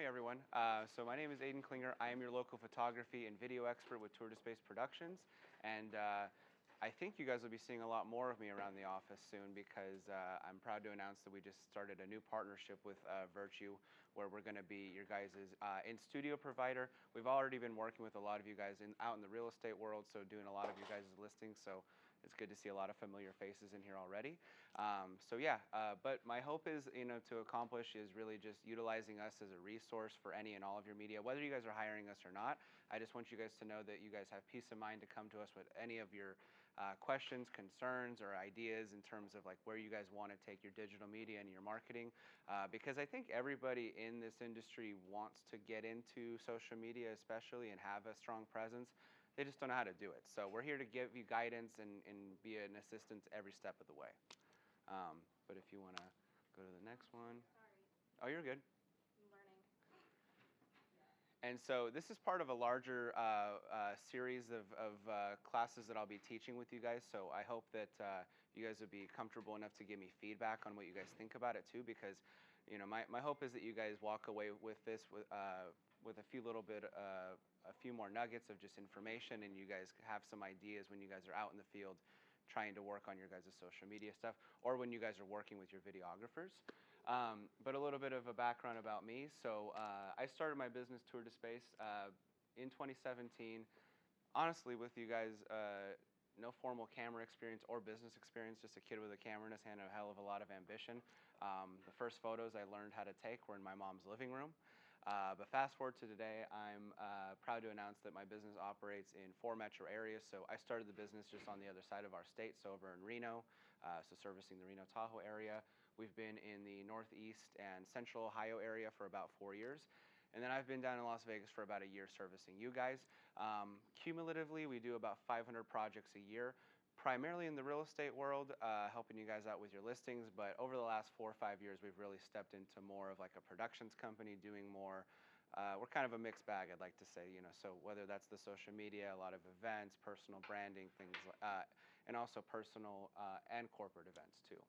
Hey everyone. So my name is Aden Klinger. I am your local photography and video expert with TourDSpace Productions, and I think you guys will be seeing a lot more of me around the office soon because I'm proud to announce that we just started a new partnership with Virtue, where we're going to be your guys' in-studio provider. We've already been working with a lot of you guys out in the real estate world, so doing a lot of your guys' listings. So it's good to see a lot of familiar faces in here already. But my hope is, to accomplish is really just utilizing us as a resource for any and all of your media, whether you guys are hiring us or not. I just want you guys to know that you guys have peace of mind to come to us with any of your questions, concerns, or ideas in terms of like where you guys want to take your digital media and your marketing, because I think everybody in this industry wants to get into social media especially and have a strong presence. They just don't know how to do it. So we're here to give you guidance and be an assistance every step of the way. But if you want to go to the next one. Sorry. Oh, you're good. I'm learning. And so this is part of a larger series of classes that I'll be teaching with you guys. So I hope that you guys would be comfortable enough to give me feedback on what you guys think about it too, because my hope is that you guys walk away with this with a few more nuggets of just information, and you guys have some ideas when you guys are out in the field trying to work on your guys' social media stuff, or when you guys are working with your videographers. But a little bit of a background about me. So I started my business, TourDSpace, in 2017. Honestly, with you guys, no formal camera experience or business experience, just a kid with a camera in his hand and a hell of a lot of ambition. The first photos I learned how to take were in my mom's living room. But fast forward to today, I'm proud to announce that my business operates in 4 metro areas. So I started the business just on the other side of our state, so over in Reno, so servicing the Reno-Tahoe area. We've been in the Northeast and Central Ohio area for about 4 years. And then I've been down in Las Vegas for about a year servicing you guys. Cumulatively, we do about 500 projects a year, primarily in the real estate world, helping you guys out with your listings. But over the last 4 or 5 years, we've really stepped into more of like a productions company, doing more. We're kind of a mixed bag, I'd like to say. So whether that's the social media, a lot of events, personal branding, things, and also personal and corporate events too.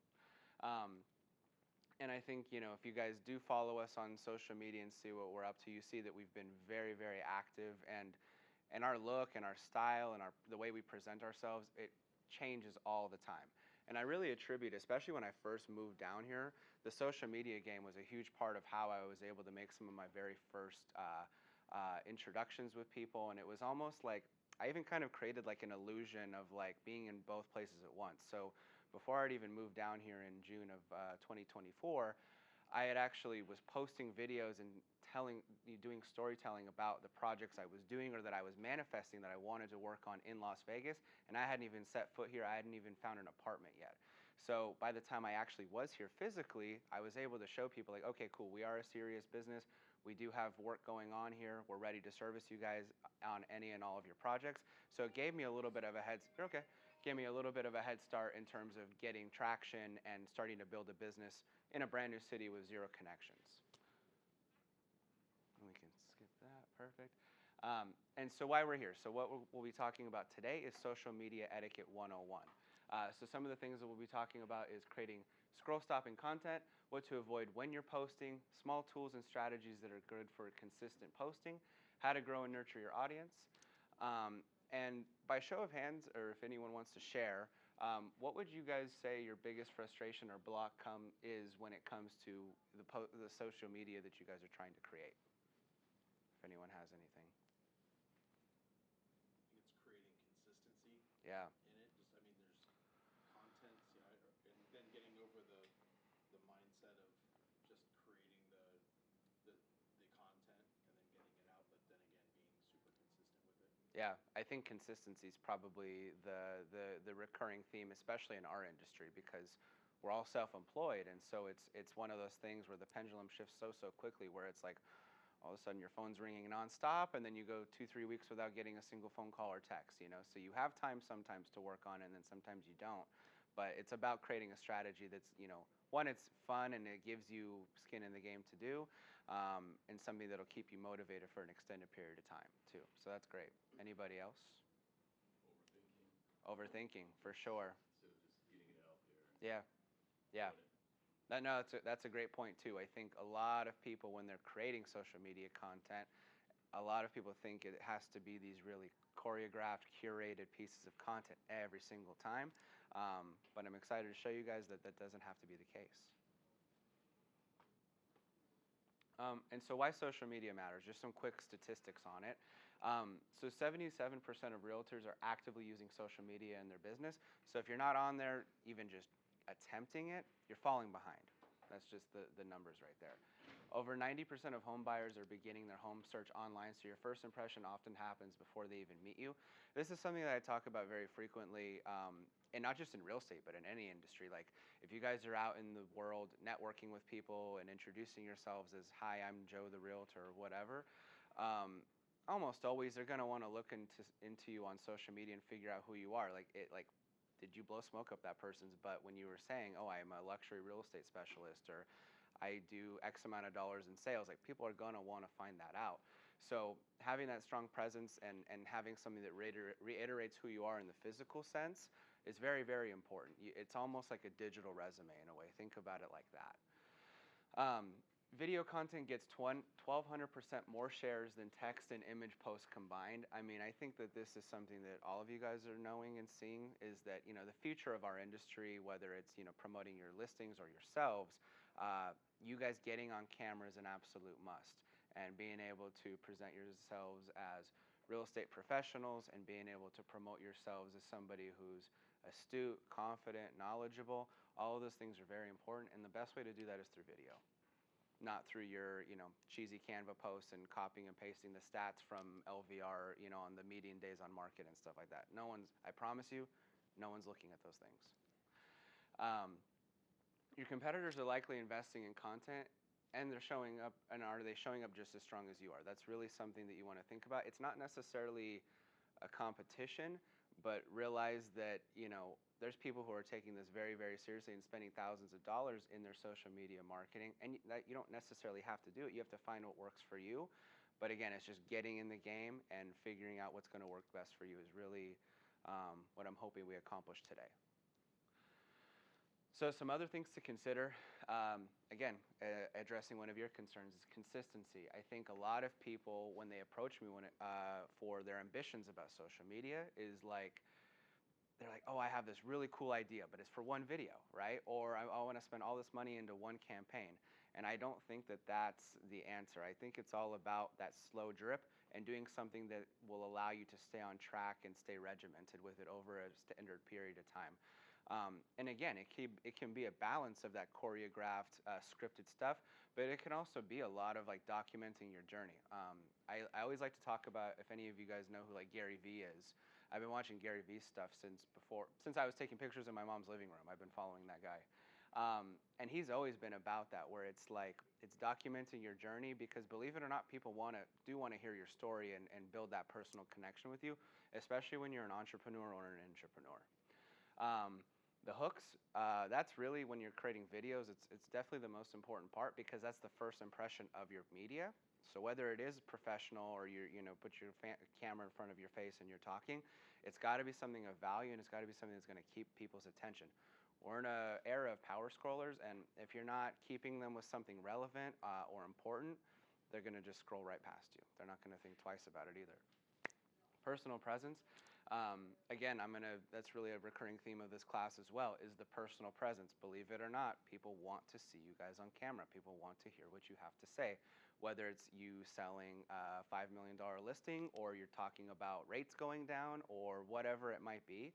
And I think, if you guys do follow us on social media and see what we're up to, you see that we've been very, very active, and our look and our style and the way we present ourselves, it changes all the time. And I really attribute, especially when I first moved down here, the social media game was a huge part of how I was able to make some of my very first introductions with people. And it was almost like I even kind of created like an illusion of like being in both places at once. So before I'd even moved down here in June of 2024, I had actually was posting videos and doing storytelling about the projects I was doing or that I was manifesting that I wanted to work on in Las Vegas, and I hadn't even set foot here. I hadn't even found an apartment yet. So by the time I actually was here physically, I was able to show people like, okay, cool, we are a serious business. We do have work going on here. We're ready to service you guys on any and all of your projects. So it gave me a little bit of a head start in terms of getting traction and starting to build a business in a brand new city with zero connections. And we can skip that, perfect. And so why we're here. So what we'll be talking about today is social media etiquette 101. So some of the things that we'll be talking about is creating scroll stopping content, what to avoid when you're posting, small tools and strategies that are good for consistent posting, how to grow and nurture your audience. And by show of hands, or if anyone wants to share, what would you guys say your biggest frustration or block is when it comes to the social media that you guys are trying to create? If anyone has anything. I think it's creating consistency. Yeah. In it, there's content, and then getting over the mindset of just creating the content and then getting it out, but then again being super consistent with it. Yeah, I think consistency is probably the recurring theme, especially in our industry, because we're all self-employed, and so it's one of those things where the pendulum shifts so quickly, where it's like all of a sudden your phone's ringing nonstop, and then you go 2-3 weeks without getting a single phone call or text. So you have time sometimes to work on it, and then sometimes you don't. But it's about creating a strategy that's one, it's fun and it gives you skin in the game to do, and something that'll keep you motivated for an extended period of time too. So that's great. Anybody else? Overthinking. Overthinking, for sure. So just getting it out there. Yeah. No, that's a great point too. I think a lot of people, when they're creating social media content, a lot of people think it has to be these really choreographed, curated pieces of content every single time. But I'm excited to show you guys that that doesn't have to be the case. And so why social media matters, just some quick statistics on it. So 77% of realtors are actively using social media in their business. So if you're not on there, even just attempting it, you're falling behind. That's just the numbers right there. Over 90% of home buyers are beginning their home search online, so your first impression often happens before they even meet you. This is something that I talk about very frequently, and not just in real estate, but in any industry. Like, if you guys are out in the world networking with people and introducing yourselves as, hi, I'm Joe the Realtor, or whatever, almost always they're going to want to look into you on social media and figure out who you are. Like, did you blow smoke up that person's butt when you were saying, oh, I'm a luxury real estate specialist, or I do X amount of dollars in sales? Like, people are going to want to find that out. So having that strong presence and having something that reiterates who you are in the physical sense is very, very important. It's almost like a digital resume in a way. Think about it like that. Video content gets 1,200% more shares than text and image posts combined. I mean, I think that this is something that all of you guys are knowing and seeing, is that, the future of our industry, whether it's, promoting your listings or yourselves, you guys getting on camera is an absolute must. And being able to present yourselves as real estate professionals and being able to promote yourselves as somebody who's astute, confident, knowledgeable, all of those things are very important. And the best way to do that is through video, not through your, cheesy Canva posts and copying and pasting the stats from LVR, on the median days on market and stuff like that. I promise you, no one's looking at those things. Your competitors are likely investing in content, and they're showing up, and are they showing up just as strong as you are? That's really something that you want to think about. It's not necessarily a competition, but realize that, there's people who are taking this very, very seriously and spending thousands of dollars in their social media marketing, and that you don't necessarily have to do it. You have to find what works for you. But again, it's just getting in the game and figuring out what's going to work best for you is really what I'm hoping we accomplish today. So some other things to consider, again, addressing one of your concerns is consistency. I think a lot of people, when they approach me for their ambitions about social media, is like, they're like, oh, I have this really cool idea, but it's for one video, right? Or I want to spend all this money into one campaign. And I don't think that that's the answer. I think it's all about that slow drip and doing something that will allow you to stay on track and stay regimented with it over a standard period of time. And again, it can be a balance of that choreographed, scripted stuff, but it can also be a lot of like documenting your journey. I always like to talk about, if any of you guys know who like Gary Vee is. I've been watching Gary Vee stuff since I was taking pictures in my mom's living room. I've been following that guy. And he's always been about that, where it's like, it's documenting your journey, because believe it or not, people want to hear your story and build that personal connection with you, especially when you're an entrepreneur or an intrapreneur. The hooks, that's really, when you're creating videos, it's definitely the most important part, because that's the first impression of your media. So whether it is professional or you put your camera in front of your face and you're talking, it's got to be something of value, and it's got to be something that's going to keep people's attention. We're in an era of power scrollers, and if you're not keeping them with something relevant or important, they're going to just scroll right past you. They're not going to think twice about it either. Personal presence. Again, that's really a recurring theme of this class as well, is the personal presence. Believe it or not, people want to see you guys on camera. People want to hear what you have to say, whether it's you selling a $5 million listing, or you're talking about rates going down, or whatever it might be.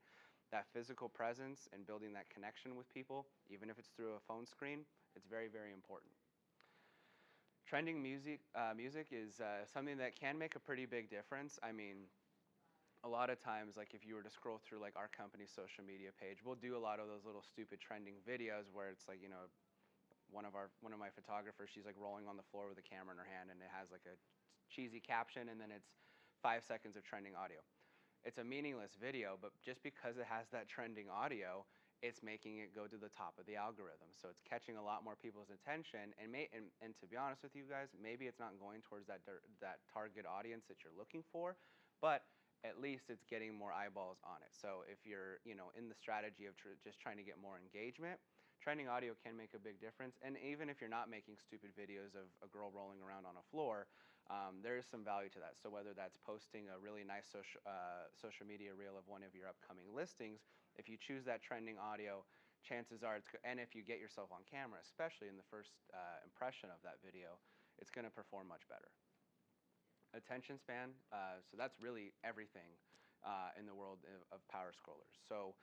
That physical presence and building that connection with people, even if it's through a phone screen, it's very, very important. Trending music is something that can make a pretty big difference. I mean, a lot of times, like if you were to scroll through like our company's social media page, we'll do a lot of those little stupid trending videos where it's like, one of my photographers, she's like rolling on the floor with a camera in her hand, and it has like a cheesy caption, and then it's 5 seconds of trending audio. It's a meaningless video, but just because it has that trending audio, it's making it go to the top of the algorithm. So it's catching a lot more people's attention, and to be honest with you guys, maybe it's not going towards that target audience that you're looking for, but at least it's getting more eyeballs on it. So if you're in the strategy of just trying to get more engagement, trending audio can make a big difference. And even if you're not making stupid videos of a girl rolling around on a floor, there is some value to that. So whether that's posting a really nice social media reel of one of your upcoming listings, if you choose that trending audio, chances are and if you get yourself on camera, especially in the first impression of that video, it's going to perform much better. Attention span, so that's really everything in the world of power scrollers. So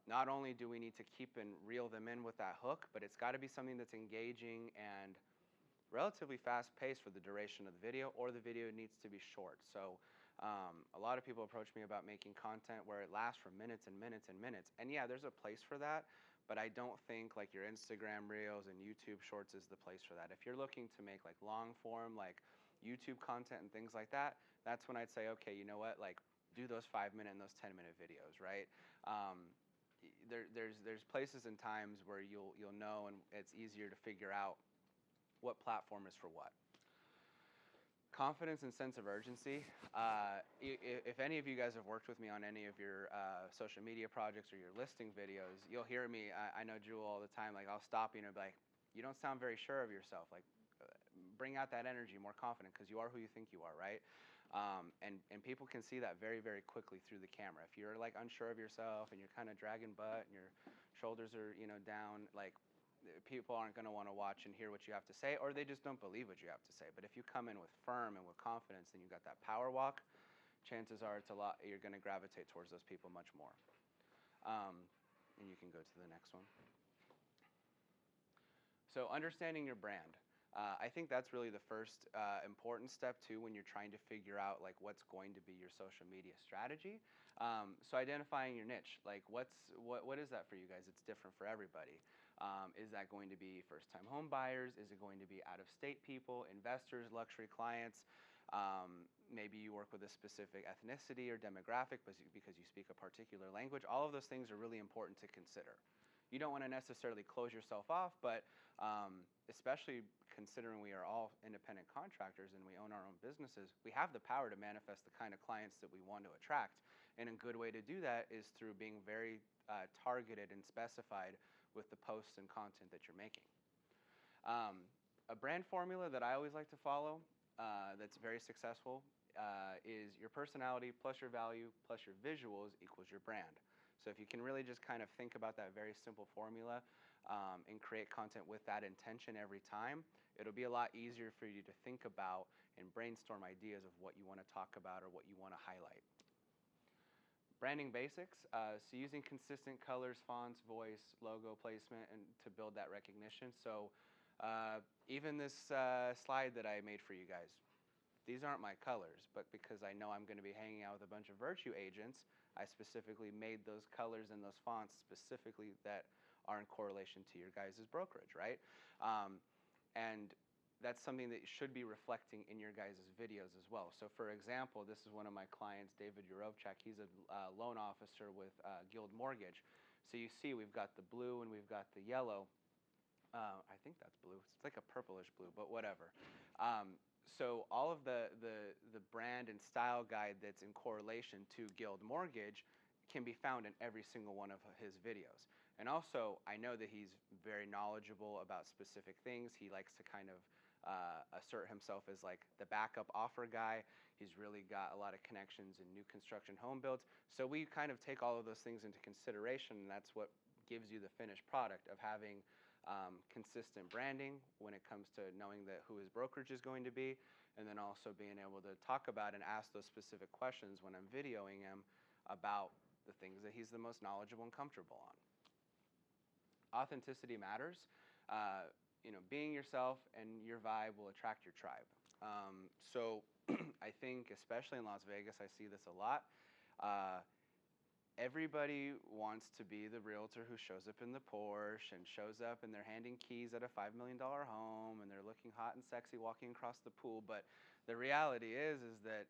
not only do we need to keep and reel them in with that hook, but it's got to be something that's engaging and relatively fast paced for the duration of the video, or the video needs to be short. So a lot of people approach me about making content where it lasts for minutes and minutes and minutes. And yeah, there's a place for that, but I don't think like your Instagram Reels and YouTube Shorts is the place for that. If you're looking to make like long form, like YouTube content and things like that, that's when I'd say, okay, you know what, like do those 5-minute and those 10-minute videos, right? There's places and times where you'll know, and it's easier to figure out what platform is for what. Confidence and sense of urgency. If any of you guys have worked with me on any of your social media projects or your listing videos, you'll hear me. I know Jewel all the time. Like I'll stop you and be like, "You don't sound very sure of yourself. Like, bring out that energy, more confident, because you are who you think you are, right?" And people can see that very, very quickly through the camera. If you're like unsure of yourself and you're kind of dragging butt and your shoulders are down, like people aren't going to want to watch and hear what you have to say, or they just don't believe what you have to say. But if you come in with firm and with confidence, then you got that power walk, chances are you're going to gravitate towards those people much more. And you can go to the next one. So understanding your brand. I think that's really the first important step too when you're trying to figure out like what's going to be your social media strategy. So identifying your niche, like what is that for you guys? It's different for everybody. Is that going to be first-time home buyers? Is it going to be out-of-state people, investors, luxury clients? Maybe you work with a specific ethnicity or demographic because you speak a particular language. All of those things are really important to consider. You don't want to necessarily close yourself off, but especially considering we are all independent contractors and we own our own businesses, we have the power to manifest the kind of clients that we want to attract. And a good way to do that is through being very targeted and specified with the posts and content that you're making. A brand formula that I always like to follow that's very successful is your personality plus your value plus your visuals equals your brand. So if you can really just kind of think about that very simple formula and create content with that intention every time, it'll be a lot easier for you to think about and brainstorm ideas of what you want to talk about or what you want to highlight. Branding basics, so using consistent colors, fonts, voice, logo placement, and to build that recognition. So even this slide that I made for you guys, these aren't my colors, but because I know I'm going to be hanging out with a bunch of virtue agents, I specifically made those colors and those fonts specifically that are in correlation to your guys' brokerage, right? And that's something that should be reflecting in your guys' videos as well. So for example, this is one of my clients, David Yurovchak. He's a loan officer with Guild Mortgage. So you see we've got the blue and we've got the yellow. I think that's blue. It's like a purplish blue, but whatever. So all of the brand and style guide that's in correlation to Guild Mortgage can be found in every single one of his videos. And also, I know that he's very knowledgeable about specific things. He likes to kind of assert himself as like the backup offer guy. He's really got a lot of connections in new construction home builds. So we kind of take all of those things into consideration, and that's what gives you the finished product of having consistent branding when it comes to knowing that who his brokerage is going to be, and then also being able to talk about and ask those specific questions when I'm videoing him about the things that he's the most knowledgeable and comfortable on. Authenticity matters. Being yourself and your vibe will attract your tribe. So I think, especially in Las Vegas, I see this a lot. Everybody wants to be the realtor who shows up in the Porsche and shows up and they're handing keys at a $5 million home and they're looking hot and sexy walking across the pool. But the reality is that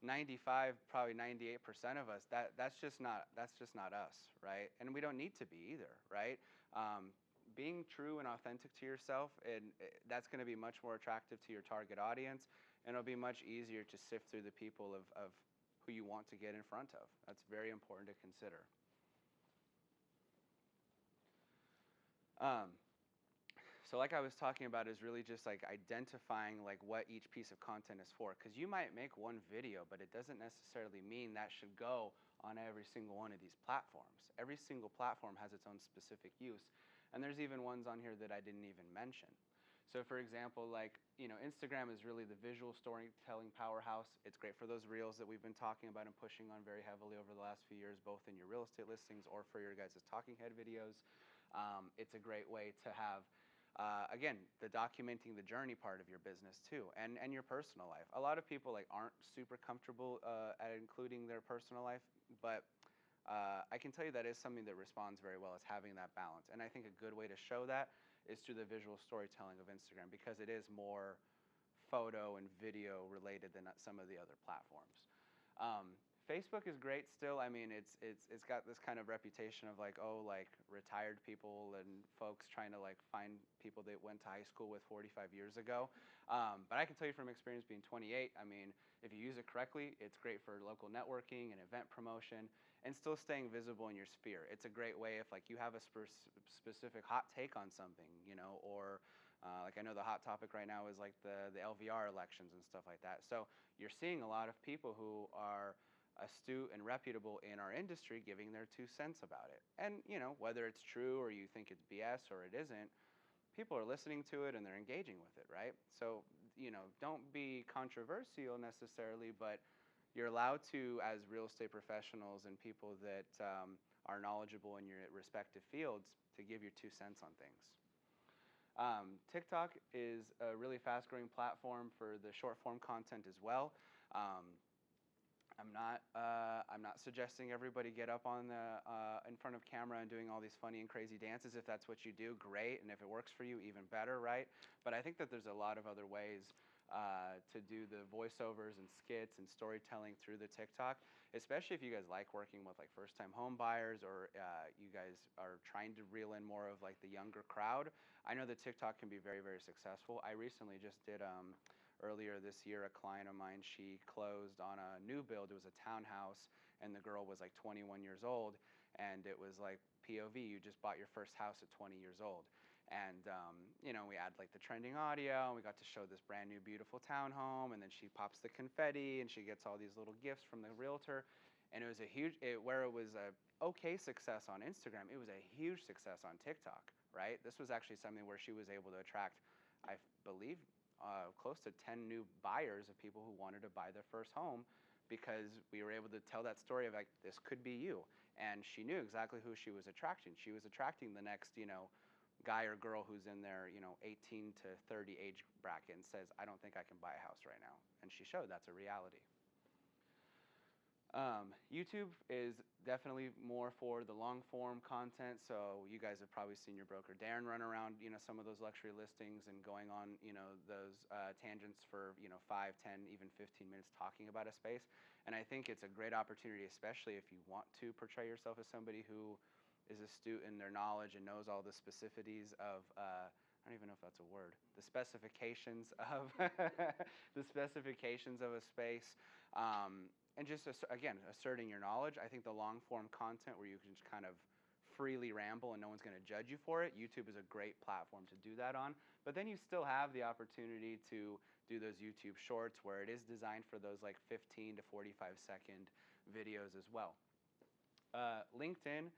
95, probably 98% of us, that's just not us, right? And we don't need to be either, right? Being true and authentic to yourself, and that's going to be much more attractive to your target audience, and it'll be much easier to sift through the people of who you want to get in front of. That's very important to consider. Um, so like I was talking about is really just like identifying like what each piece of content is for, because you might make one video, but it doesn't necessarily mean that should go on every single one of these platforms. Every single platform has its own specific use, and there's even ones on here that I didn't even mention. So for example, like, Instagram is really the visual storytelling powerhouse. It's great for those reels that we've been talking about and pushing on very heavily over the last few years, both in your real estate listings or for your guys' talking head videos. It's a great way to have, again, the documenting the journey part of your business too, and your personal life. A lot of people like aren't super comfortable at including their personal life, but I can tell you that is something that responds very well, is having that balance. And I think a good way to show that is through the visual storytelling of Instagram, because it is more photo and video related than some of the other platforms. Facebook is great still. I mean, it's got this kind of reputation of like, oh, like retired people and folks trying to like find people that went to high school with 45 years ago. But I can tell you from experience being 28, I mean, if you use it correctly, it's great for local networking and event promotion and still staying visible in your sphere. It's a great way if like you have a specific hot take on something, or like I know the hot topic right now is like the LVR elections and stuff like that. So you're seeing a lot of people who are astute and reputable in our industry giving their 2 cents about it. And, whether it's true or you think it's BS or it isn't, people are listening to it and they're engaging with it, right? So, don't be controversial necessarily, but you're allowed to, as real estate professionals and people that are knowledgeable in your respective fields, to give your 2 cents on things. TikTok is a really fast-growing platform for the short-form content as well. I'm not suggesting everybody get up on the in front of camera and doing all these funny and crazy dances. If that's what you do, great, and if it works for you, even better, right? But I think that there's a lot of other ways to do the voiceovers and skits and storytelling through the TikTok, especially if you guys like working with like first-time home buyers, or you guys are trying to reel in more of like the younger crowd. I know that TikTok can be very, very successful. I recently just did earlier this year, a client of mine, she closed on a new build. It was a townhouse, and the girl was like 21 years old, and it was like POV, you just bought your first house at 20 years old. And, we add like the trending audio, and we got to show this brand new beautiful townhome, and then she pops the confetti, and she gets all these little gifts from the realtor. And it was a huge, where it was a okay success on Instagram, it was a huge success on TikTok, right? This was actually something where she was able to attract, I believe, close to 10 new buyers of people who wanted to buy their first home, because we were able to tell that story of like, this could be you. And she knew exactly who she was attracting. She was attracting the next, guy or girl who's in their, 18 to 30 age bracket and says, I don't think I can buy a house right now. And she showed that's a reality. YouTube is definitely more for the long form content. So you guys have probably seen your broker Darren run around, some of those luxury listings and going on, those tangents for, 5, 10, even 15 minutes talking about a space. And I think it's a great opportunity, especially if you want to portray yourself as somebody who is astute in their knowledge and knows all the specificities of, I don't even know if that's a word, the specifications of the specifications of a space. And just, again, asserting your knowledge. I think the long-form content where you can just kind of freely ramble and no one's going to judge you for it, YouTube is a great platform to do that on. But then you still have the opportunity to do those YouTube shorts where it is designed for those like 15 to 45-second videos as well. LinkedIn,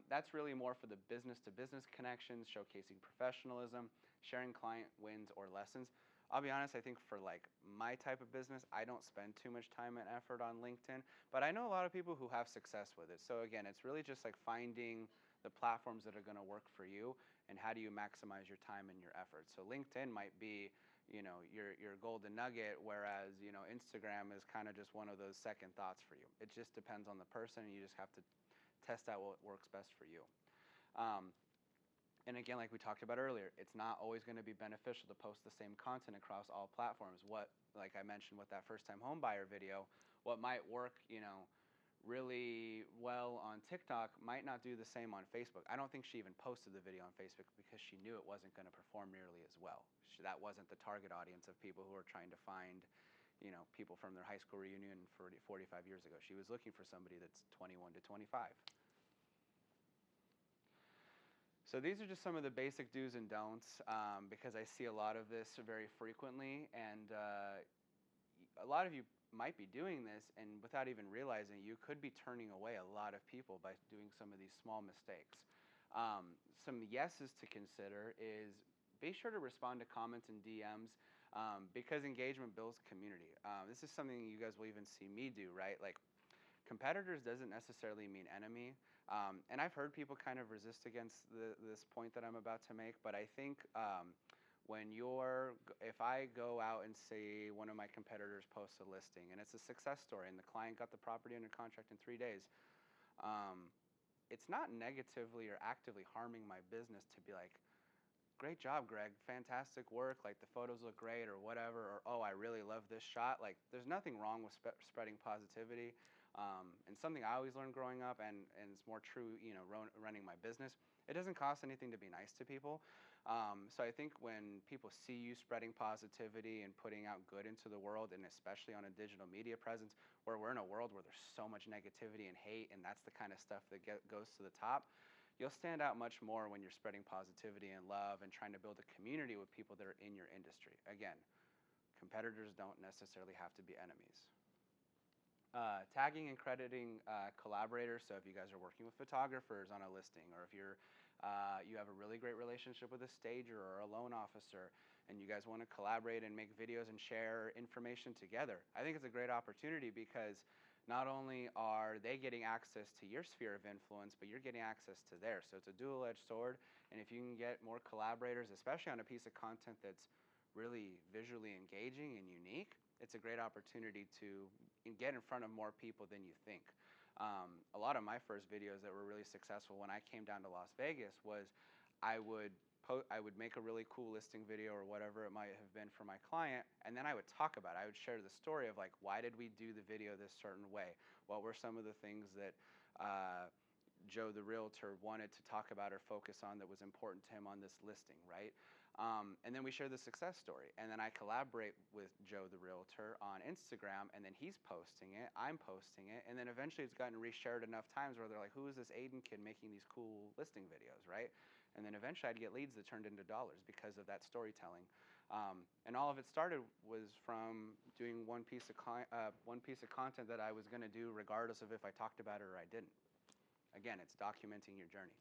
that's really more for the business-to-business connections, showcasing professionalism, sharing client wins or lessons. I'll be honest, I think for like my type of business, I don't spend too much time and effort on LinkedIn, but I know a lot of people who have success with it. So again, it's really just like finding the platforms that are going to work for you and how do you maximize your time and your effort. So LinkedIn might be, your golden nugget, whereas, Instagram is kind of just one of those second thoughts for you. It just depends on the person, and you just have to test out what works best for you. And again, like we talked about earlier, it's not always going to be beneficial to post the same content across all platforms. Like I mentioned with that first-time home buyer video, what might work, really well on TikTok might not do the same on Facebook. I don't think she even posted the video on Facebook because she knew it wasn't going to perform nearly as well. That wasn't the target audience of people who are trying to find, people from their high school reunion 45 years ago. She was looking for somebody that's 21 to 25. So these are just some of the basic do's and don'ts, because I see a lot of this very frequently, and a lot of you might be doing this, and without even realizing, you could be turning away a lot of people by doing some of these small mistakes. Some yeses to consider is be sure to respond to comments and DMs, because engagement builds community. This is something you guys will even see me do, right? Like, competitors doesn't necessarily mean enemy. And I've heard people kind of resist against this point that I'm about to make, but I think if I go out and say one of my competitors posts a listing and it's a success story and the client got the property under contract in 3 days, it's not negatively or actively harming my business to be like, great job, Greg, fantastic work, like the photos look great or whatever, or oh, I really love this shot. Like, there's nothing wrong with spreading positivity. And something I always learned growing up, and it's more true, running my business, it doesn't cost anything to be nice to people. So I think when people see you spreading positivity and putting out good into the world, and especially on a digital media presence, where we're in a world where there's so much negativity and hate, and that's the kind of stuff that goes to the top, you'll stand out much more when you're spreading positivity and love and trying to build a community with people that are in your industry. Again, competitors don't necessarily have to be enemies. Tagging and crediting collaborators. So if you guys are working with photographers on a listing, or if you have a really great relationship with a stager or a loan officer, and you guys want to collaborate and make videos and share information together, I think it's a great opportunity, because not only are they getting access to your sphere of influence, but you're getting access to theirs. So it's a dual-edged sword. And if you can get more collaborators, especially on a piece of content that's really visually engaging and unique, it's a great opportunity to get in front of more people than you think. A lot of my first videos that were really successful when I came down to Las Vegas was I would make a really cool listing video or whatever it might have been for my client, and then I would talk about it. I would share the story of, like, why did we do the video this certain way? What were some of the things that Joe the Realtor wanted to talk about or focus on that was important to him on this listing, right? And then we share the success story. And then I collaborate with Joe the Realtor on Instagram, and then he's posting it, I'm posting it, and then eventually it's gotten reshared enough times where they're like, who is this Aden kid making these cool listing videos, right? And then eventually I'd get leads that turned into dollars because of that storytelling. And all of it started was from doing one piece of content that I was going to do regardless of if I talked about it or I didn't. Again, it's documenting your journey.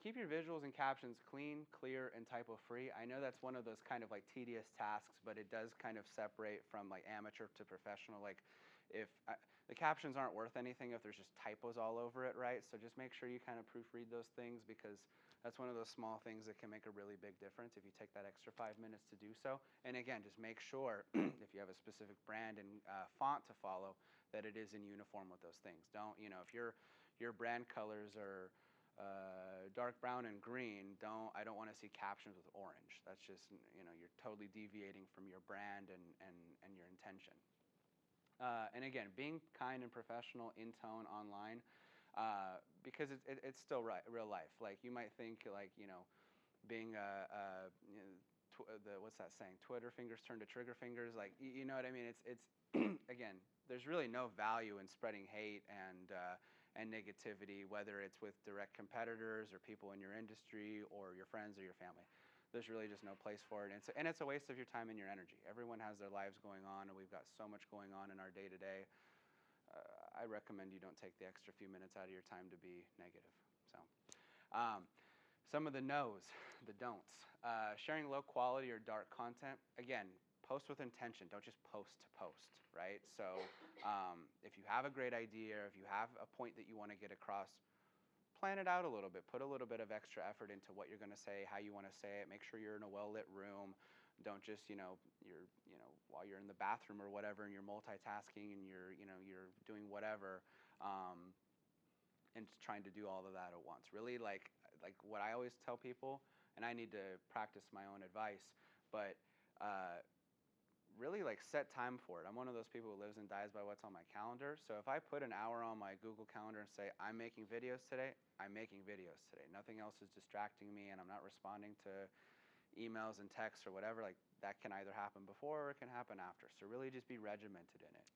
Keep your visuals and captions clean, clear, and typo-free. I know that's one of those kind of like tedious tasks, but it does kind of separate from like amateur to professional. Like, if the captions aren't worth anything if there's just typos all over it, right? So just make sure you kind of proofread those things, because that's one of those small things that can make a really big difference if you take that extra 5 minutes to do so. And again, just make sure if you have a specific brand and font to follow, that it is in uniform with those things. Don't, if your brand colors are dark brown and green, I don't want to see captions with orange. That's just, you're totally deviating from your brand and your intention. And again, being kind and professional in tone online, because it's still real life. Like, you might think, like, being what's that saying? Twitter fingers turn to trigger fingers. Like, you know what I mean? It's again, there's really no value in spreading hate and negativity, whether it's with direct competitors or people in your industry or your friends or your family. There's really just no place for it, and it's a waste of your time and your energy. Everyone has their lives going on, and we've got so much going on in our day-to-day. I recommend you don't take the extra few minutes out of your time to be negative. So, some of the no's, the don'ts. Sharing low quality or dark content. Again, post with intention. Don't just post to post, right? So if you have a great idea, if you have a point that you want to get across, plan it out a little bit. Put a little bit of extra effort into what you're going to say, how you want to say it. Make sure you're in a well-lit room. Don't just, while you're in the bathroom or whatever, and you're multitasking and you're doing whatever, and trying to do all of that at once. Really, like what I always tell people, and I need to practice my own advice, but really, like, set time for it. I'm one of those people who lives and dies by what's on my calendar. So if I put an hour on my Google Calendar and say, I'm making videos today, I'm making videos today. Nothing else is distracting me, and I'm not responding to emails and texts or whatever. Like, that can either happen before or it can happen after. So really just be regimented in it.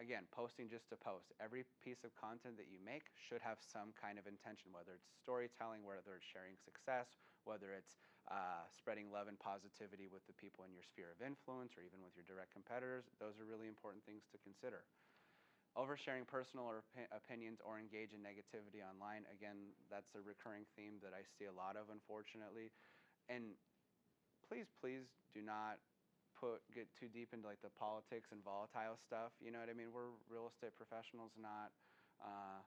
again, posting just to post. Every piece of content that you make should have some kind of intention, whether it's storytelling, whether it's sharing success, whether it's spreading love and positivity with the people in your sphere of influence or even with your direct competitors. Those are really important things to consider. Oversharing personal or opinions or engage in negativity online, again, that's a recurring theme that I see a lot of, unfortunately. And please do not get too deep into like the politics and volatile stuff. You know what I mean? We're real estate professionals, not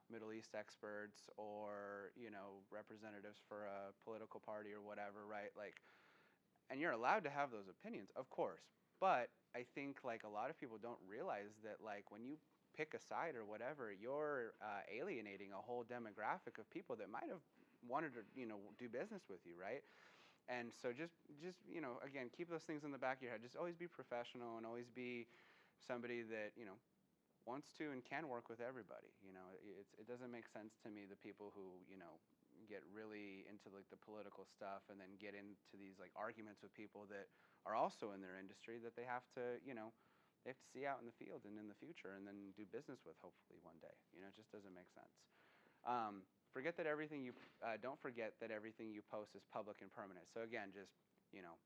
Middle East experts or, you know, representatives for a political party or whatever, right? Like, and you're allowed to have those opinions, of course. But I think like a lot of people don't realize that like when you pick a side or whatever, you're alienating a whole demographic of people that might have wanted to, you know, do business with you, right? And so just you know, again, keep those things in the back of your head. Just always be professional and always be somebody that, you know, wants to and can work with everybody. You know, it doesn't make sense to me the people who, you know, get really into like the political stuff and then get into these like arguments with people that are also in their industry that they have to, you know, they have to see out in the field and in the future and then do business with hopefully one day. You know, it just doesn't make sense. Forget that everything you don't forget that everything you post is public and permanent. So again, just, you know,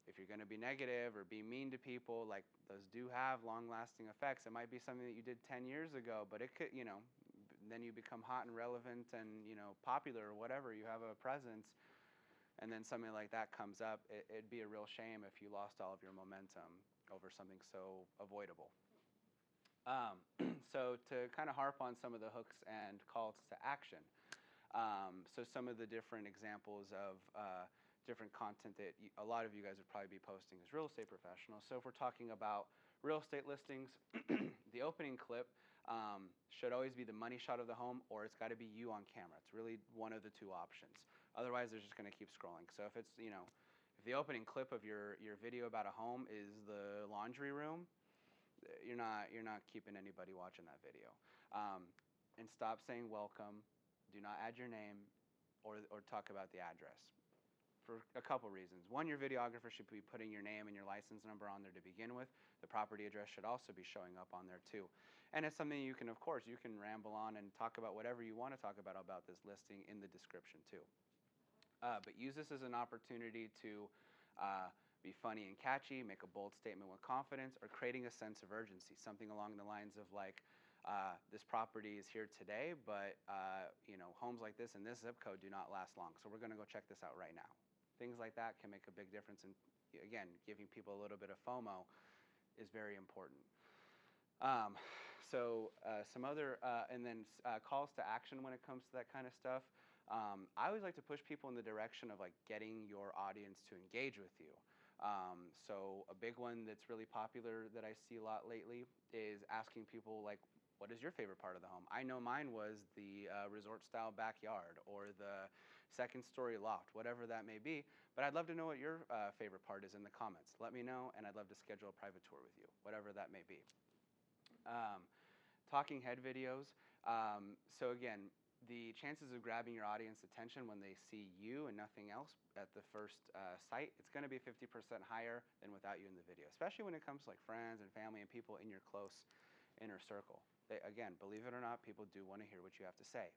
if you're going to be negative or be mean to people, like those do have long-lasting effects. It might be something that you did 10 years ago, but it could, you know, then you become hot and relevant and, you know, popular or whatever. You have a presence, and then something like that comes up. It'd be a real shame if you lost all of your momentum over something so avoidable. So to kind of harp on some of the hooks and calls to action. So some of the different examples of different content that a lot of you guys would probably be posting as real estate professionals. So if we're talking about real estate listings, the opening clip should always be the money shot of the home, or it's got to be you on camera. It's really one of the two options. Otherwise, they're just going to keep scrolling. So if it's, you know, if the opening clip of your video about a home is the laundry room, you're not keeping anybody watching that video. And stop saying welcome. Do not add your name or talk about the address for a couple reasons. One, your videographer should be putting your name and your license number on there to begin with. The property address should also be showing up on there too. And it's something you can, of course, you can ramble on and talk about whatever you want to talk about this listing in the description too. But use this as an opportunity to be funny and catchy, make a bold statement with confidence, or creating a sense of urgency, something along the lines of like, this property is here today, but you know, homes like this in this zip code do not last long, so we're going to go check this out right now. Things like that can make a big difference, and again, giving people a little bit of FOMO is very important. Some other, and then calls to action when it comes to that kind of stuff. I always like to push people in the direction of like getting your audience to engage with you. So a big one that's really popular that I see a lot lately is asking people like, what is your favorite part of the home? I know mine was the resort style backyard or the second story loft, whatever that may be. But I'd love to know what your favorite part is in the comments. Let me know, and I'd love to schedule a private tour with you, whatever that may be. Talking head videos. So again, the chances of grabbing your audience attention when they see you and nothing else at the first sight, it's going to be 50% higher than without you in the video, especially when it comes to like friends and family and people in your close inner circle. Again, believe it or not, people do want to hear what you have to say.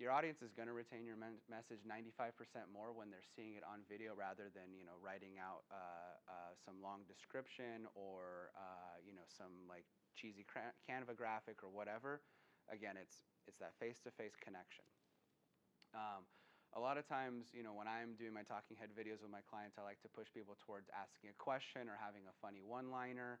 Your audience is going to retain your message 95% more when they're seeing it on video rather than, you know, writing out some long description or you know, some like cheesy Canva graphic or whatever. Again, it's that face-to-face connection. A lot of times, you know, when I'm doing my talking head videos with my clients, I like to push people towards asking a question or having a funny one-liner.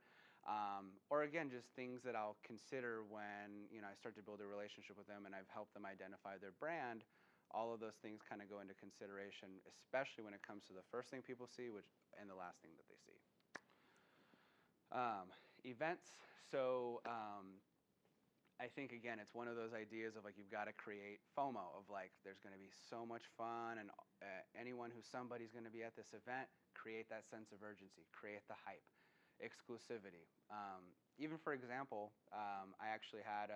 Or again, just things that I'll consider when, you know, I start to build a relationship with them and I've helped them identify their brand. All of those things kind of go into consideration, especially when it comes to the first thing people see and the last thing that they see. Events. So I think, again, it's one of those ideas of like you've got to create FOMO of like there's going to be so much fun and anyone who's somebody's going to be at this event, create that sense of urgency, create the hype. Exclusivity. Even for example, I actually had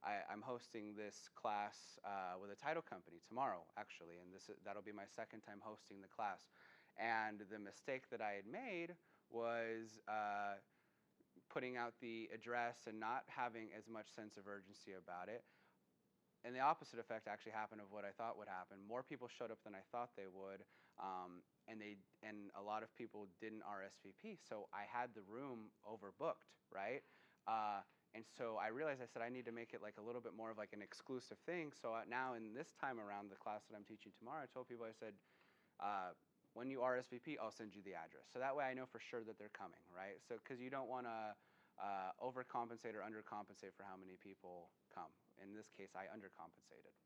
I'm hosting this class with a title company tomorrow, actually, and that'll be my second time hosting the class. And the mistake that I had made was putting out the address and not having as much sense of urgency about it. And the opposite effect actually happened of what I thought would happen. More people showed up than I thought they would, and a lot of people didn't RSVP. So I had the room overbooked, right? And so I realized, I said, I need to make it like a little bit more of like an exclusive thing. So now in this time around the class that I'm teaching tomorrow, I told people, I said, when you RSVP, I'll send you the address. So that way I know for sure that they're coming, right? So because you don't want to overcompensate or undercompensate for how many people come. In this case, I undercompensated.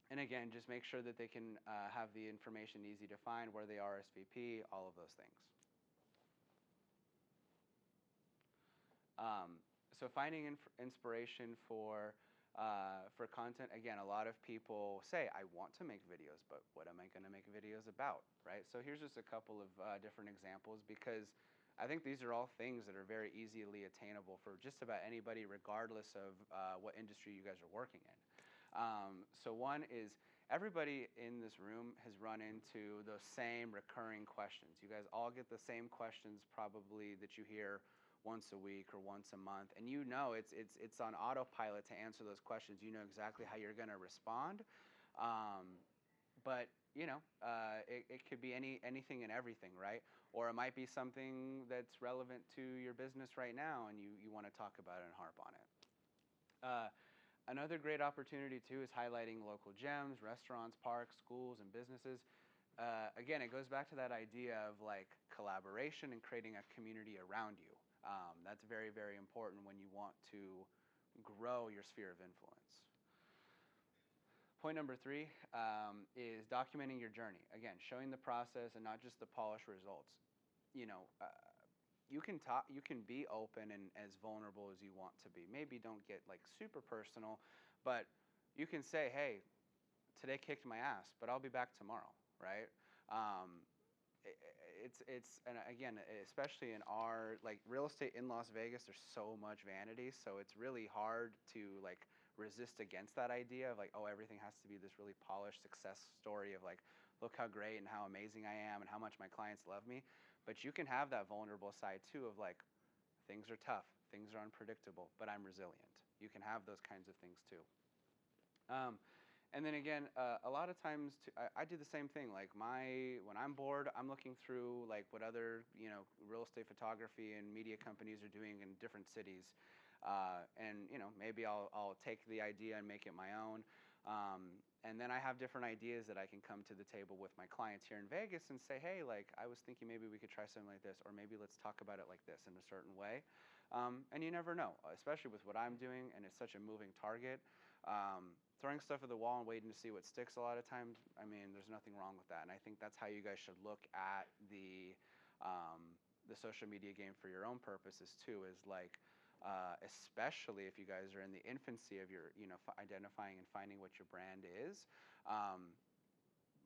And again, just make sure that they can have the information easy to find, where they RSVP, all of those things. So finding inspiration for content, again, a lot of people say, I want to make videos, but what am I going to make videos about, right? So here's just a couple of different examples, because I think these are all things that are very easily attainable for just about anybody, regardless of what industry you guys are working in. So one is, everybody in this room has run into those same recurring questions. You guys all get the same questions probably that you hear once a week or once a month, and you know it's on autopilot to answer those questions. You know exactly how you're going to respond, but you know it could be anything and everything, right? Or it might be something that's relevant to your business right now, and you want to talk about it and harp on it. Another great opportunity too is highlighting local gems, restaurants, parks, schools, and businesses. Again, it goes back to that idea of like collaboration and creating a community around you. That's very, very important when you want to grow your sphere of influence. Point number 3 is documenting your journey. Again, showing the process and not just the polished results. You know, you can be open and as vulnerable as you want to be. Maybe don't get like super personal, but you can say, hey, today kicked my ass, but I'll be back tomorrow, right? And again, especially in our like real estate in Las Vegas, there's so much vanity, so it's really hard to like resist against that idea of like, oh, everything has to be this really polished success story of like, look how great and how amazing I am and how much my clients love me. But you can have that vulnerable side too of like, things are tough, things are unpredictable, but I'm resilient. You can have those kinds of things too. And then again, a lot of times I do the same thing. Like when I'm bored, I'm looking through like what other real estate photography and media companies are doing in different cities, and maybe I'll take the idea and make it my own. And then I have different ideas that I can come to the table with my clients here in Vegas and say, hey, like I was thinking maybe we could try something like this, or maybe let's talk about it like this in a certain way. And you never know, especially with what I'm doing, and it's such a moving target. Throwing stuff at the wall and waiting to see what sticks a lot of times, I mean, there's nothing wrong with that. And I think that's how you guys should look at the social media game for your own purposes too, is like, especially if you guys are in the infancy of your, identifying and finding what your brand is,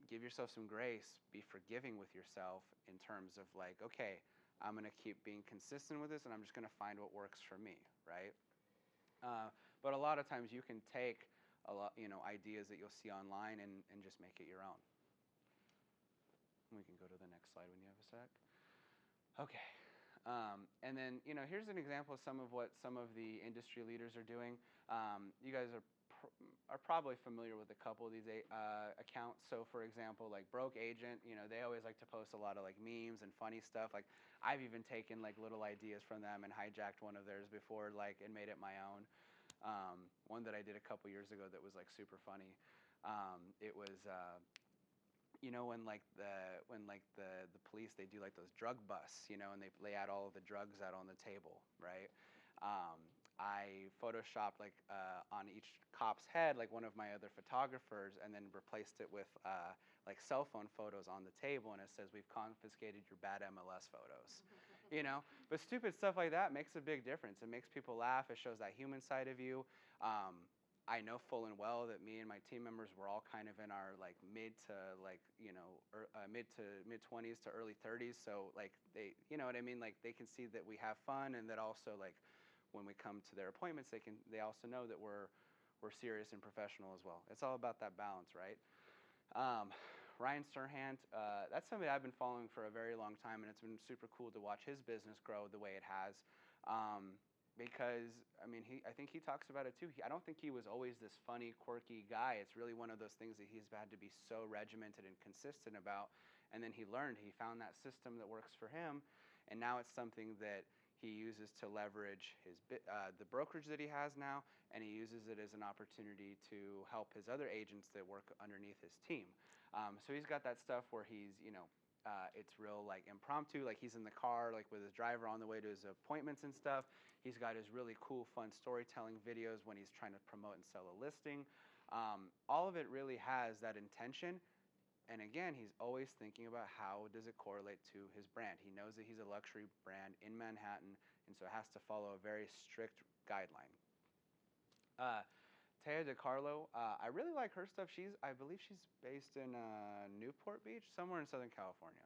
give yourself some grace, be forgiving with yourself in terms of like, okay, I'm going to keep being consistent with this, and I'm just going to find what works for me, right? But a lot of times you can take a lot, ideas that you'll see online and just make it your own. We can go to the next slide when you have a sec. Okay. And then, here's an example of some of what some of the industry leaders are doing. You guys are probably familiar with a couple of these accounts. So for example, like Broke Agent, they always like to post a lot of like memes and funny stuff. Like I've even taken like little ideas from them and hijacked one of theirs before, like, and made it my own. One that I did a couple years ago that was like super funny. It was when the police, they do like those drug busts, and they lay out all of the drugs out on the table, right? I photoshopped like on each cop's head like one of my other photographers, and then replaced it with like cell phone photos on the table, and it says, we've confiscated your bad MLS photos. But stupid stuff like that makes a big difference. It makes people laugh. It shows that human side of you. I know full and well that me and my team members were all kind of in our like mid to mid 20s to early 30s. So like they, what I mean? Like they can see that we have fun, and that also like when we come to their appointments, they also know that we're serious and professional as well. It's all about that balance, right? Ryan Serhant, that's somebody I've been following for a very long time, and it's been super cool to watch his business grow the way it has. Because I mean, I think he talks about it too. I don't think he was always this funny, quirky guy. It's really one of those things that he's had to be so regimented and consistent about. And then he learned, he found that system that works for him, and now it's something that he uses to leverage the brokerage that he has now, and he uses it as an opportunity to help his other agents that work underneath his team. So he's got that stuff where he's, it's real like impromptu, like he's in the car like with his driver on the way to his appointments and stuff. He's got his really cool, fun storytelling videos when he's trying to promote and sell a listing. All of it really has that intention. And again, he's always thinking about how does it correlate to his brand. He knows that he's a luxury brand in Manhattan, and so it has to follow a very strict guideline. Taya DeCarlo, I really like her stuff. I believe she's based in Newport Beach, somewhere in Southern California.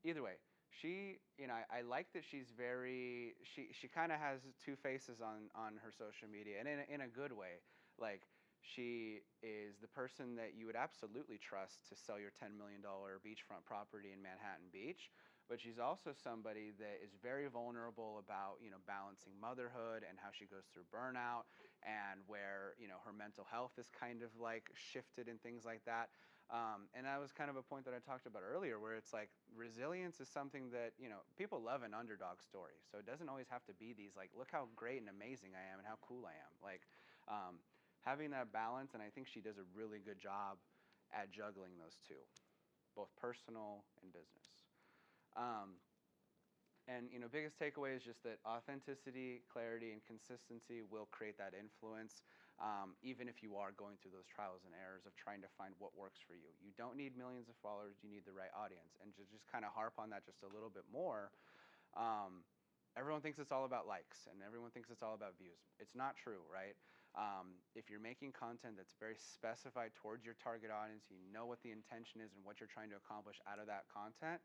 Either way, I like that she's she kind of has two faces on her social media, and in a good way. Like, she is the person that you would absolutely trust to sell your $10 million beachfront property in Manhattan Beach. But she's also somebody that is very vulnerable about, balancing motherhood and how she goes through burnout, and where, her mental health is kind of like shifted and things like that. And that was kind of a point that I talked about earlier, where it's like resilience is something that, people love an underdog story. So it doesn't always have to be these like, look how great and amazing I am and how cool I am. Like, having that balance, and I think she does a really good job at juggling those two, both personal and business. And biggest takeaway is just that authenticity, clarity, and consistency will create that influence, even if you are going through those trials and errors of trying to find what works for you. You don't need millions of followers, you need the right audience. And to just kind of harp on that just a little bit more, everyone thinks it's all about likes, and everyone thinks it's all about views. It's not true, right? If you're making content that's very specified towards your target audience, you know what the intention is and what you're trying to accomplish out of that content,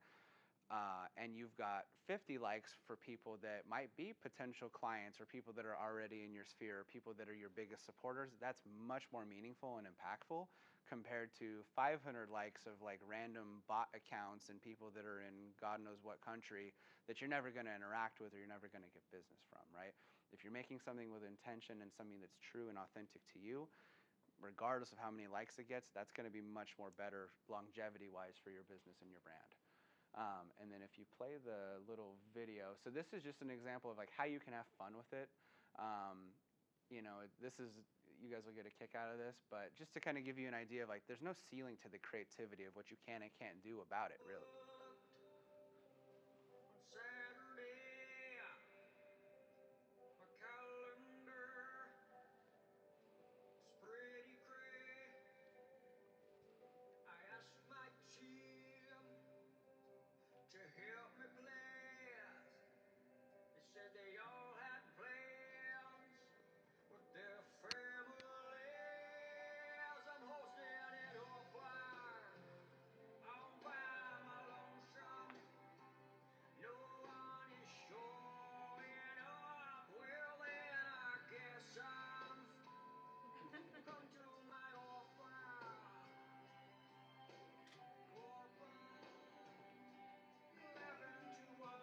and you've got 50 likes for people that might be potential clients or people that are already in your sphere or people that are your biggest supporters, that's much more meaningful and impactful compared to 500 likes of like random bot accounts and people that are in God knows what country that you're never going to interact with or you're never going to get business from, right? If you're making something with intention and something that's true and authentic to you, regardless of how many likes it gets, that's going to be much more better longevity-wise for your business and your brand. And then if you play the little video, so this is just an example of like how you can have fun with it. This is, you guys will get a kick out of this, but just to kind of give you an idea of like, there's no ceiling to the creativity of what you can and can't do about it, really. On Saturday, my calendar is pretty gray. I asked my team to help me place. They said they all had plans with their families. I'm hosting it offline, all by my lonesome. No one is showing up. Well, then I guess I'm come to my offer. Open 11 to 1.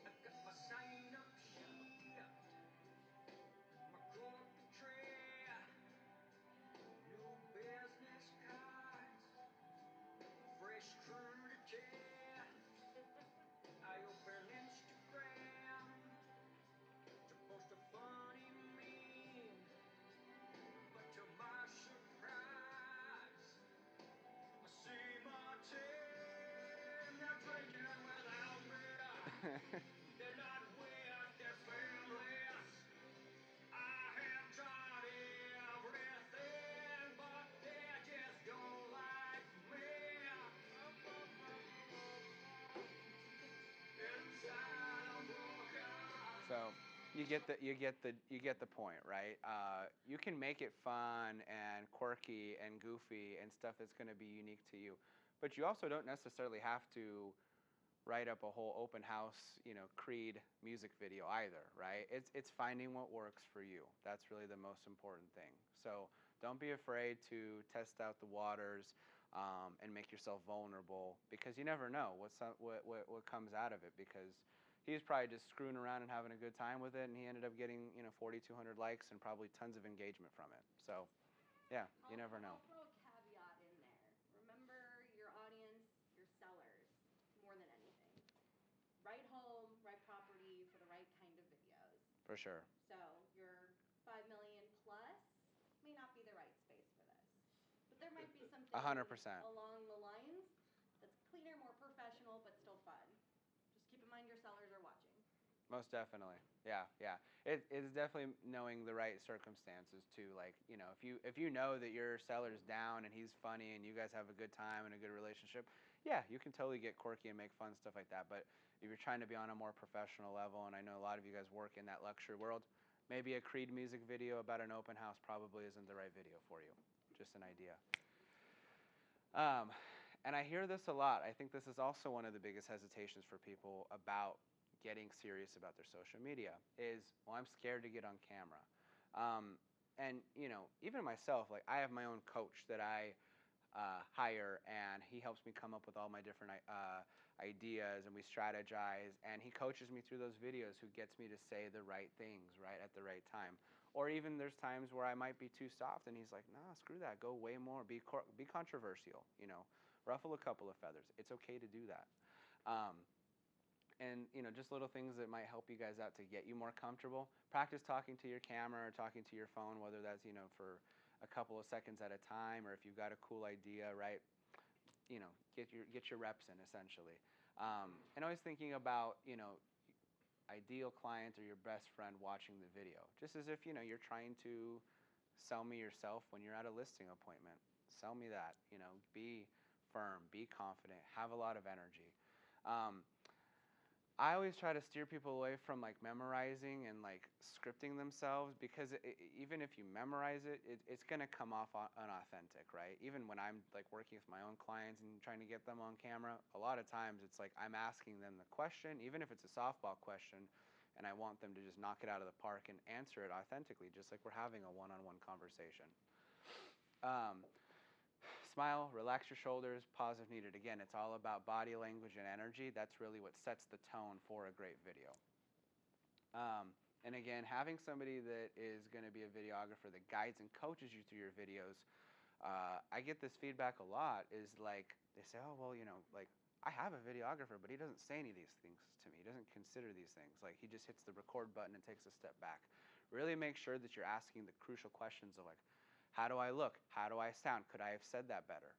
I got my sign up sheet, my cookie tray, new business cards, fresh crew to test. I open Instagram to post a funny meme, but to my surprise, I see my team, they're drinking without me. They're not with their families. I have tried everything, but they just don't like me. Inside I'm broken. So you get the point, right? You can make it fun and quirky and goofy and stuff that's going to be unique to you, but you also don't necessarily have to write up a whole open house, Creed music video either, right? It's finding what works for you. That's really the most important thing. So don't be afraid to test out the waters and make yourself vulnerable, because you never know what comes out of it. Because he was probably just screwing around and having a good time with it, and he ended up getting 4,200 likes and probably tons of engagement from it. So yeah, you never know. I'll throw a caveat in there. Remember your audience, your sellers, more than anything. Right home, right property for the right kind of videos. For sure. So your 5 million plus may not be the right space for this. But there might be something 100%. along the lines that's cleaner, more professional, but still fun. Just keep in mind your sellers are watching. Most definitely. Yeah. It's definitely knowing the right circumstances too. Like, if you know that your seller's down and he's funny and you guys have a good time and a good relationship, yeah, you can totally get quirky and make fun stuff like that. But if you're trying to be on a more professional level, and I know a lot of you guys work in that luxury world, maybe a Creed music video about an open house probably isn't the right video for you. Just an idea. And I hear this a lot. I think this is also one of the biggest hesitations for people about getting serious about their social media is, well, I'm scared to get on camera. And even myself, like I have my own coach that I hire, and he helps me come up with all my different ideas, and we strategize, and he coaches me through those videos, who gets me to say the right things right at the right time. Or even there's times where I might be too soft, and he's like, nah, screw that, go way more, be controversial, ruffle a couple of feathers. It's okay to do that. And just little things that might help you guys out to get you more comfortable. Practice talking to your camera or talking to your phone, whether that's for a couple of seconds at a time, or if you've got a cool idea, right? Get your reps in, essentially. And always thinking about ideal client or your best friend watching the video, just as if you're trying to sell me yourself when you're at a listing appointment. Sell me that. Be firm, be confident, have a lot of energy. I always try to steer people away from like memorizing and like scripting themselves, because even if you memorize it, it's going to come off unauthentic, right? Even when I'm like working with my own clients and trying to get them on camera, a lot of times it's like I'm asking them the question, even if it's a softball question, and I want them to just knock it out of the park and answer it authentically, just like we're having a one-on-one conversation. Smile, relax your shoulders, pause if needed. Again, it's all about body language and energy. That's really what sets the tone for a great video. And again, having somebody that is going to be a videographer that guides and coaches you through your videos, I get this feedback a lot, is like, they say, oh, well, like, I have a videographer, but he doesn't say any of these things to me. He doesn't consider these things. Like, he just hits the record button and takes a step back. Really make sure that you're asking the crucial questions of like, how do I look? How do I sound? Could I have said that better?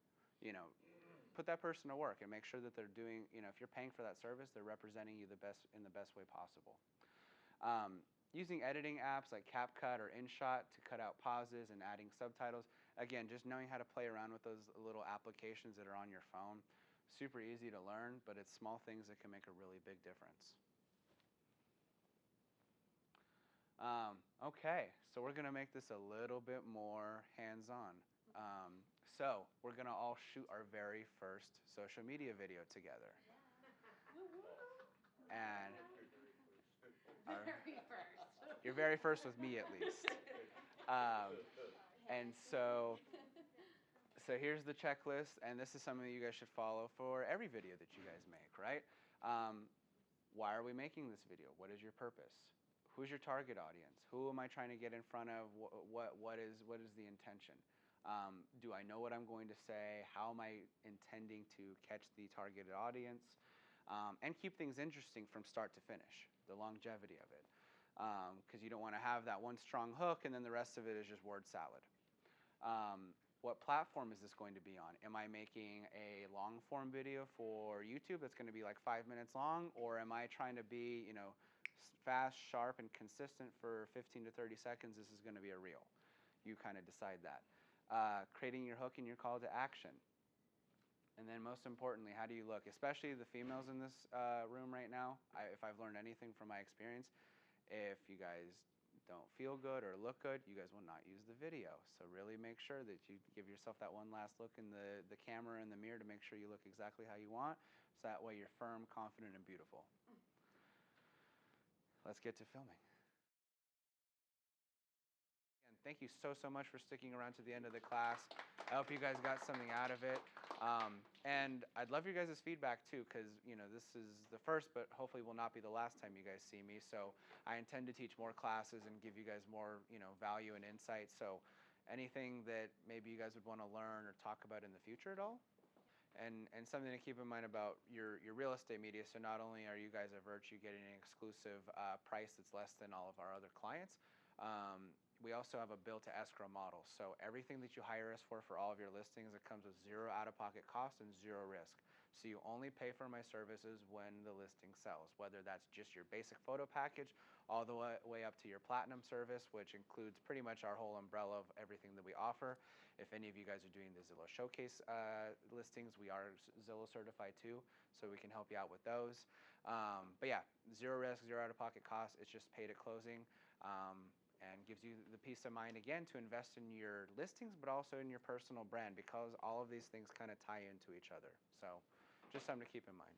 Put that person to work and make sure that they're doing, if you're paying for that service, they're representing you in the best way possible. Using editing apps like CapCut or InShot to cut out pauses and adding subtitles. Again, just knowing how to play around with those little applications that are on your phone. Super easy to learn, but it's small things that can make a really big difference. Okay, so we're going to make this a little bit more hands-on. So we're going to all shoot our very first social media video together. And Very first. your very first with me, at least. And so here's the checklist, and this is something you guys should follow for every video that you guys make, right? Why are we making this video? What is your purpose? Who's your target audience? Who am I trying to get in front of? What is the intention? Do I know what I'm going to say? How am I intending to catch the targeted audience? And keep things interesting from start to finish, the longevity of it. Because you don't want to have that one strong hook and then the rest of it is just word salad. What platform is this going to be on? Am I making a long form video for YouTube that's going to be like 5 minutes long? Or am I trying to be, fast, sharp, and consistent for 15 to 30 seconds? This is going to be a reel. You kind of decide that. Creating your hook and your call to action. And then most importantly, how do you look? Especially the females in this room right now, if I've learned anything from my experience, if you guys don't feel good or look good, you guys will not use the video. So really make sure that you give yourself that one last look in the camera and the mirror to make sure you look exactly how you want. So that way you're firm, confident, and beautiful. Let's get to filming. And thank you so much for sticking around to the end of the class. I hope you guys got something out of it. And I'd love your guys' feedback too, because this is the first, but hopefully will not be the last time you guys see me. So I intend to teach more classes and give you guys more value and insight. So anything that maybe you guys would want to learn or talk about in the future at all? And something to keep in mind about your real estate media. So not only are you guys at Virtue getting an exclusive price that's less than all of our other clients, we also have a bill to escrow model. So everything that you hire us for all of your listings, it comes with zero out-of-pocket cost and zero risk. So you only pay for my services when the listing sells, whether that's just your basic photo package all the way up to your platinum service, which includes pretty much our whole umbrella of everything that we offer. If any of you guys are doing the Zillow Showcase listings, we are Zillow certified too, so we can help you out with those. But yeah, zero risk, zero out-of-pocket cost. It's just paid at closing. And gives you the peace of mind, again, to invest in your listings, but also in your personal brand, because all of these things kind of tie into each other. So just something to keep in mind.